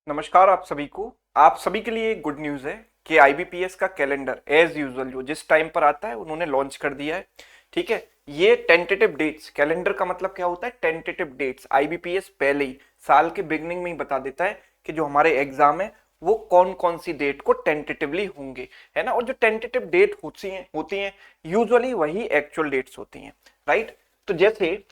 नमस्कार आप सभी के लिए गुड न्यूज़ है कि आईबीपीएस का कैलेंडर एज यूजुअल जो जिस टाइम पर आता है उन्होंने लॉन्च कर दिया है। ठीक है, ये टेंटेटिव डेट्स, कैलेंडर का मतलब क्या होता है? Tentative dates. आईबीपीएस पहले ही साल के बिगनिंग में ही बता देता है कि जो हमारे एग्जाम है वो कौन कौन सी डेट को टेंटेटिवली होंगे, है ना। और जो टेंटेटिव डेट होती हैं यूजुअली वही एक्चुअल डेट्स होती हैं, राइट। तो जैसे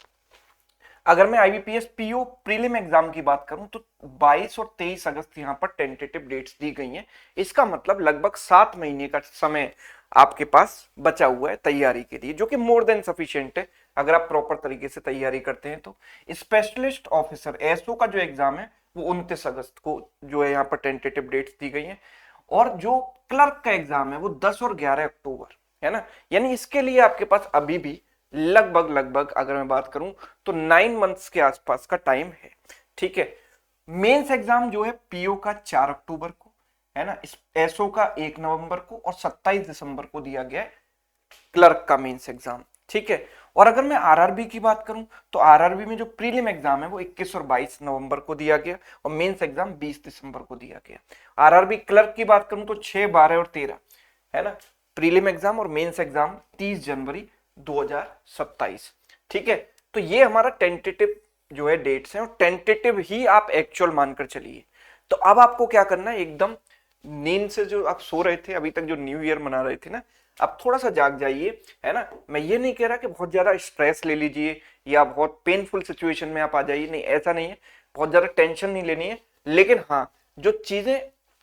अगर मैं आईबीपीएस पीओ प्रीलिम एग्जाम की बात करूं तो 22 और 23 अगस्त यहां पर टेंटेटिव डेट्स दी गई हैं। इसका मतलब लगभग 7 महीने का समय आपके पास बचा हुआ है तैयारी के लिए, जो कि मोर देन सफिशिएंट है अगर आप प्रॉपर तरीके से तैयारी करते हैं तो। स्पेशलिस्ट ऑफिसर एसओ का जो एग्जाम है वो 29 अगस्त को जो है यहाँ पर टेंटेटिव डेट्स दी गई हैं। और जो क्लर्क का एग्जाम है वो 10 और 11 अक्टूबर, है ना। यानी इसके लिए आपके पास अभी भी लगभग अगर मैं बात करूं तो 9 मंथ्स के आसपास का टाइम है। ठीक है, मेंस एग्जाम जो है पीओ का 4 अक्टूबर को, है ना। एसओ का 1 नवंबर को और 27 दिसंबर को दिया गया है क्लर्क का मेंस एग्जाम। ठीक है, और अगर मैं आरआरबी की बात करूं तो आरआरबी में जो प्रीलिम एग्जाम है वो 21 और 22 नवंबर को दिया गया और मेंस एग्जाम 20 दिसंबर को दिया गया। आरआरबी क्लर्क की बात करूं तो 6, 12 और 13, है ना, प्रीलिम एग्जाम और मेंस एग्जाम 30 जनवरी 2027। ठीक है, तो ये हमारा टेंटेटिव जो है डेट्स हैं और टेंटेटिव ही आप एक्चुअल मानकर चलिए। तो अब आपको क्या करना है, एकदम नींद से जो आप सो रहे थे अभी तक, जो न्यू ईयर मना रहे थे ना, अब थोड़ा सा जाग जाइए, है ना। मैं ये नहीं कह रहा कि बहुत ज्यादा स्ट्रेस ले लीजिए या बहुत पेनफुल सिचुएशन में आप आ जाइए, नहीं ऐसा नहीं है। बहुत ज्यादा टेंशन नहीं लेनी है, लेकिन हाँ, जो चीजें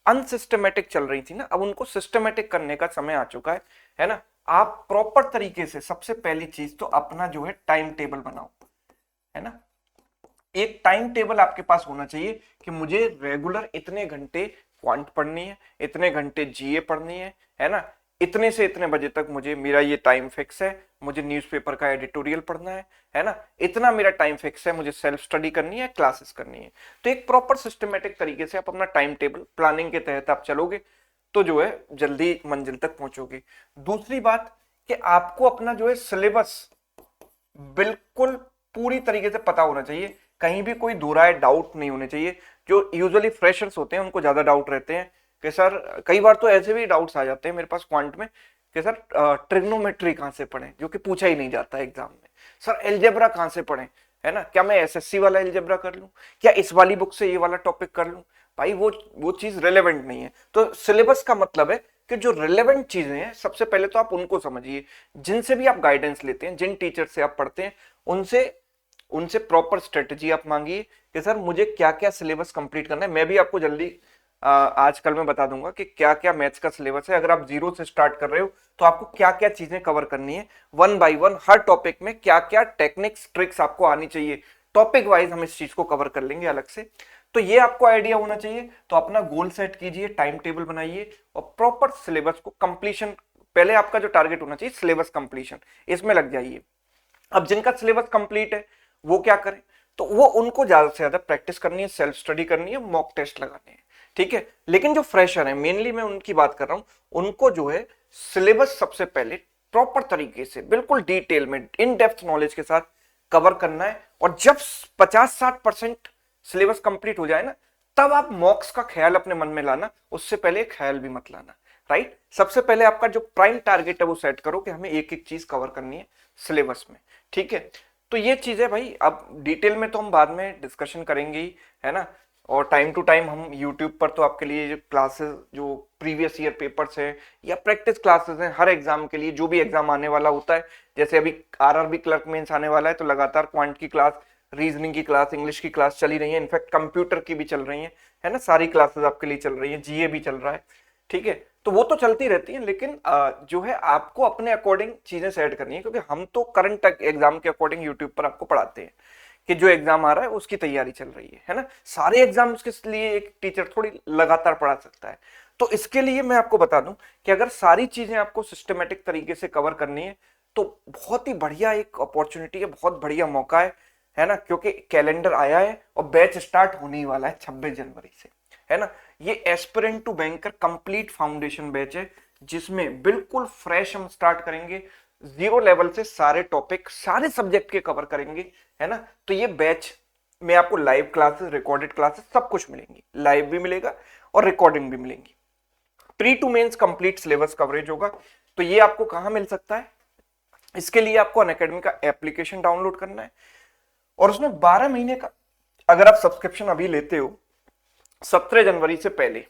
अनसिस्टमेटिक चल रही थी ना, अब उनको सिस्टमेटिक करने का समय आ चुका है ना। आप प्रॉपर तरीके से सबसे पहली चीज तो अपना जो है टाइम टेबल बनाओ, है ना। एक टाइम टेबल आपके पास होना चाहिए कि मुझे रेगुलर इतने घंटे क्वांट पढ़नी है, इतने घंटे जीए पढ़नी है ना। इतने से इतने बजे तक मुझे, मेरा ये टाइम फिक्स है, मुझे न्यूज़पेपर का एडिटोरियल पढ़ना है ना। इतना मेरा टाइम फिक्स है, मुझे सेल्फ स्टडी करनी है, क्लासेस करनी है। तो एक प्रॉपर सिस्टमेटिक तरीके से आप अपना टाइम टेबल प्लानिंग के तहत आप चलोगे तो जो है जल्दी मंजिल तक पहुंचोगे। दूसरी बात कि आपको अपना जो है सिलेबस बिल्कुल पूरी तरीके से पता होना चाहिए, कहीं भी कोई दो राय डाउट नहीं होने चाहिए। जो यूजुअली फ्रेशर्स होते हैं उनको ज्यादा डाउट रहते हैं कि सर, कई बार तो ऐसे भी डाउट्स आ जाते हैं मेरे पास क्वांट में कि सर ट्रिग्नोमेट्री कहाँ से पढ़ें, जो कि पूछा ही नहीं जाता एग्जाम में। सर एलजेब्रा कहाँ से पढ़ें, है ना, क्या मैं एसएससी वाला एलजेब्रा कर लूं, क्या इस वाली बुक से ये वाला टॉपिक कर लूं। भाई वो चीज रिलेवेंट नहीं है। तो सिलेबस का मतलब है कि जो रिलेवेंट चीजें हैं सबसे पहले तो आप उनको समझिए। जिनसे भी आप गाइडेंस लेते हैं, जिन टीचर से आप पढ़ते हैं, उनसे उनसे प्रॉपर स्ट्रेटजी आप मांगिए कि सर मुझे क्या क्या सिलेबस कंप्लीट करना है। मैं भी आपको जल्दी आजकल मैं बता दूंगा कि क्या क्या मैथ्स का सिलेबस है। अगर आप जीरो से स्टार्ट कर रहे हो तो आपको क्या क्या चीजें कवर करनी है, one by one her topic में क्या क्या टेक्निक्स ट्रिक्स आपको आनी चाहिए। टॉपिक वाइज हम इस चीज को कवर कर लेंगे अलग से। तो ये आपको आइडिया होना चाहिए। तो अपना गोल सेट कीजिए, टाइम टेबल बनाइए और प्रॉपर सिलेबस को कंप्लीशन, पहले आपका जो टारगेट होना चाहिए सिलेबस कंप्लीशन, इसमें लग जाइए। अब जिनका सिलेबस कंप्लीट है वो क्या करें, तो वो उनको ज्यादा से ज्यादा प्रैक्टिस करनी है, सेल्फ स्टडी करनी है, मॉक टेस्ट लगाने हैं। ठीक है, लेकिन जो फ्रेशर है, मेनली मैं उनकी बात कर रहा हूं, उनको जो है सिलेबस सबसे पहले प्रॉपर तरीके से बिल्कुल डिटेल में इन डेप्थ नॉलेज के साथ कवर करना है। और जब 50-60% सिलेबस कंप्लीट हो जाए ना, तब आप मॉक्स का ख्याल अपने मन में लाना, उससे पहले ख्याल भी मत लाना, राइट। सबसे पहले आपका जो प्राइम टारगेट है वो सेट करो कि हमें एक एक चीज कवर करनी है सिलेबस में। ठीक है, तो ये चीज है भाई। अब डिटेल में तो हम बाद में डिस्कशन करेंगे ही, है ना। और टाइम टू टाइम हम यूट्यूब पर तो आपके लिए जो क्लासेस, जो प्रीवियस ईयर पेपर्स है या प्रैक्टिस क्लासेस हैं हर एग्जाम के लिए, जो भी एग्जाम आने वाला होता है, जैसे अभी आरआरबी क्लर्क मेंस आने वाला है तो लगातार क्वांट की क्लास, रीजनिंग की क्लास, इंग्लिश की क्लास चली रही है, इनफैक्ट कंप्यूटर की भी चल रही है ना। सारी क्लासेस आपके लिए चल रही है, जीए भी चल रहा है। ठीक है, तो वो तो चलती रहती है, लेकिन जो है आपको अपने अकॉर्डिंग चीजें सेट करनी है, क्योंकि हम तो करंट एग्जाम के अकॉर्डिंग यूट्यूब पर आपको पढ़ाते हैं कि जो एग्जाम आ रहा है उसकी तैयारी चल रही है ना। सारे एग्जाम्स के लिए एक टीचर थोड़ी लगातार पढ़ा सकता है। तो इसके लिए मैं आपको बता दूं कि अगर सारी चीजें आपको सिस्टमेटिक तरीके से कवर करनी है तो बहुत ही बढ़िया एक अपॉर्चुनिटी है, बहुत बढ़िया मौका है ना। क्योंकि कैलेंडर आया है और बैच स्टार्ट होने ही वाला है 26 जनवरी से, है ना। ये aspirant to banker complete foundation batch है, जिसमें बिल्कुल फ्रेश हम स्टार्ट करेंगे, जीरो लेवल से सारे टॉपिक सारे सब्जेक्ट के कवर करेंगे, है ना। तो ये बैच में आपको लाइव क्लासेस, रिकॉर्डेड क्लासेस सब कुछ मिलेंगी, लाइव भी मिलेगा और रिकॉर्डिंग भी मिलेंगी। Pre to mains complete syllabus coverage होगा। तो ये आपको कहां मिल सकता है? इसके लिए आपको अनअकैडमी का एप्लीकेशन डाउनलोड करना है और उसमें 12 महीने का अगर आप सब्सक्रिप्शन अभी लेते हो 17 जनवरी से पहले,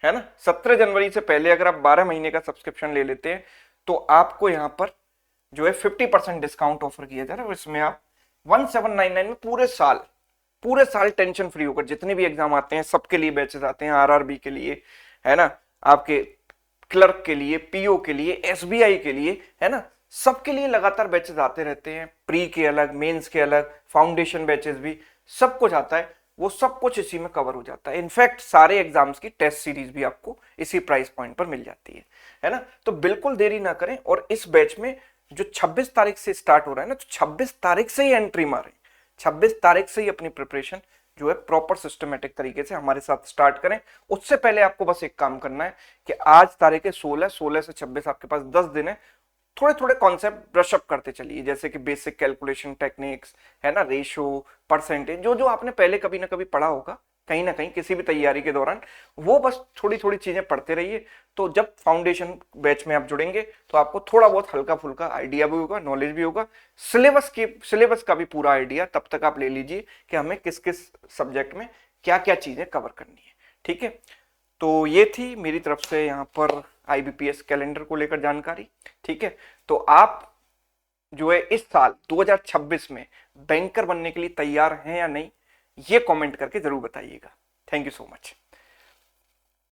है ना, 17 जनवरी से पहले अगर आप 12 महीने का सब्सक्रिप्शन ले लेते हैं तो आपको यहां पर जो है 50% डिस्काउंट ऑफर किया जा रहा है और इसमें आप 1799 में पूरे साल टेंशन फ्री होकर जितने भी एग्जाम आते हैं सबके लिए बैचेस आते हैं, आरआरबी के लिए, है ना, आपके क्लर्क के लिए, पीओ के लिए, एसबीआई के लिए, है ना, सबके लिए लगातार बैचेस आते रहते हैं। प्री के अलग, मेंस के अलग, फाउंडेशन बैचेस भी, सब कुछ आता है, वो सब कुछ इसी में कवर हो जाता है। इनफैक्ट सारे एग्जाम्स की टेस्ट सीरीज भी आपको इसी प्राइस पॉइंट पर मिल जाती है ना। तो बिल्कुल देरी ना करें और इस बैच में जो 26 तारीख से स्टार्ट हो रहा है ना, तो 26 तारीख से ही एंट्री मारें, 26 तारीख से ही अपनी प्रिपरेशन जो है प्रॉपर सिस्टमेटिक तरीके से हमारे साथ स्टार्ट करें। उससे पहले आपको बस एक काम करना है कि आज तारीख है 16 से 26 आपके पास 10 दिन है, थोड़े थोड़े कॉन्सेप्ट ब्रशअप करते चलिए, जैसे कि बेसिक कैलकुलेशन टेक्निक्स, है ना, रेशो, परसेंटेज, जो जो आपने पहले कभी ना कभी पढ़ा होगा कहीं ना कहीं किसी भी तैयारी के दौरान, वो बस थोड़ी थोड़ी चीजें पढ़ते रहिए। तो जब फाउंडेशन बैच में आप जुड़ेंगे तो आपको थोड़ा बहुत हल्का फुल्का आइडिया भी होगा, नॉलेज भी होगा, सिलेबस का भी पूरा आइडिया तब तक आप ले लीजिए कि हमें किस किस सब्जेक्ट में क्या क्या चीजें कवर करनी है। ठीक है, तो ये थी मेरी तरफ से यहाँ पर आईबीपीएस कैलेंडर को लेकर जानकारी। ठीक है, तो आप जो है इस साल 2026 में बैंकर बनने के लिए तैयार हैं या नहीं, ये कमेंट करके जरूर बताइएगा। Thank you so much.